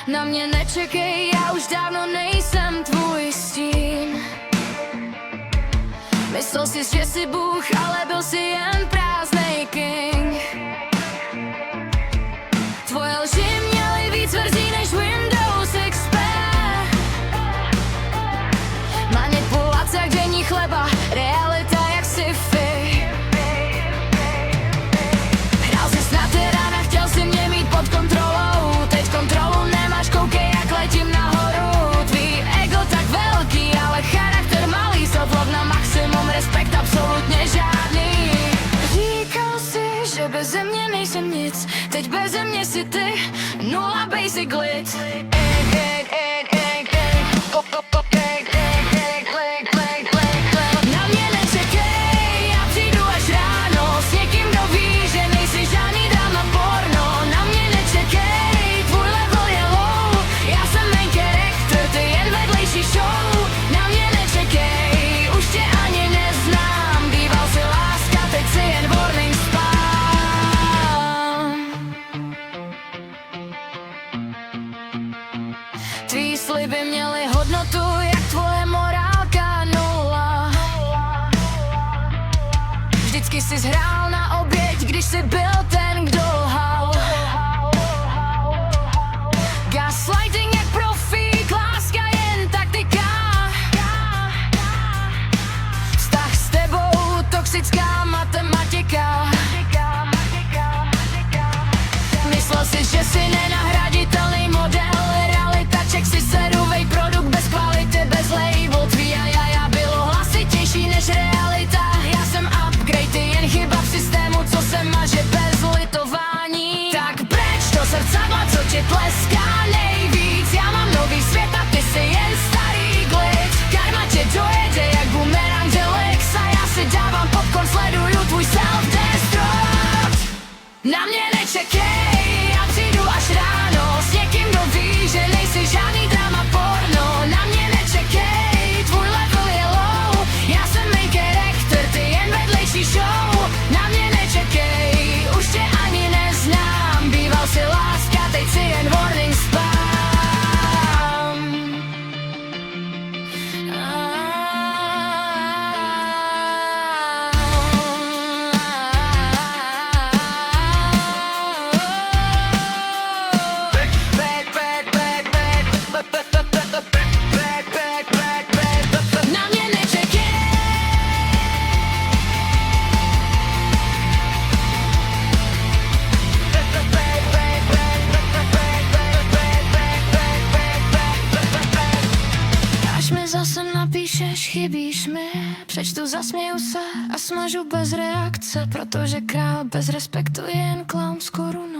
Na mě nečekej, já už dávno nejsem tvůj stín. Myslel jsi, že jsi Bůh, ale byl jsi jen prázdnej king. Tvoje lži měly víc verzí než Windows XP. Manipulace jak denní chleba, realita jak sci-fi. Hrál jsi na tyrana, chtěl si mě mít pod kontrolou. Teď kontrolu nemáš, koukej jak letím nahoru. Tvý ego tak velký, ale charakter malý. Self-love na maximum, respekt absolutně žádný. Říkal si, že beze mě nejsem nic, teď beze mě si ty, nula basic lit. Na mě nečekej, já přijdu až ráno s někým, kdo ví, že nejsi žádný drama porno. Na mě nečekej, tvůj level je low, já jsem main character, ty jen vedlejší show. Na mě nečekej, už tě ani neznám, býval si láska, teď si jen warning spam. Tvý sliby měly hodnotu, jak tvoje morálka nula. Vždycky jsi hrál na oběť, když jsi byl ten, kdo lhal. Gaslighting jak profík, láska jen taktika. Vztah s tebou, toxická matematika. Myslel si, že jsi nenahraditelný model, realita ček si seruvej produkt bez kvality, bez label. Tvý a bylo hlasitější než realita. Já jsem upgrade, ty jen chyba v systému, co se maže bez litování. Tak preč do zrcadla, co ti tleská nejvíc. Já mám nový svět a ty si jen starý glitch. Karma tě dojede jak boomerang deluxe a já si dávám popcorn, sleduju tvůj self-destruct. Na mě nečekej, já přijdu až ráno s někým, kdo ví, že nejsi žádný drama porno. Na mě nečekej, tvůj level je low, já jsem main character, ty jen vedlejší show. Na mě nečekej, už tě ani neznám, býval si láska, teď si jen warning spam. Na mě nečekej. Až mi zase napíšeš, chybíš mi, přečtu, zasměju se a smažu bez reakce, protože král bez respektu je jen klaun z koruny.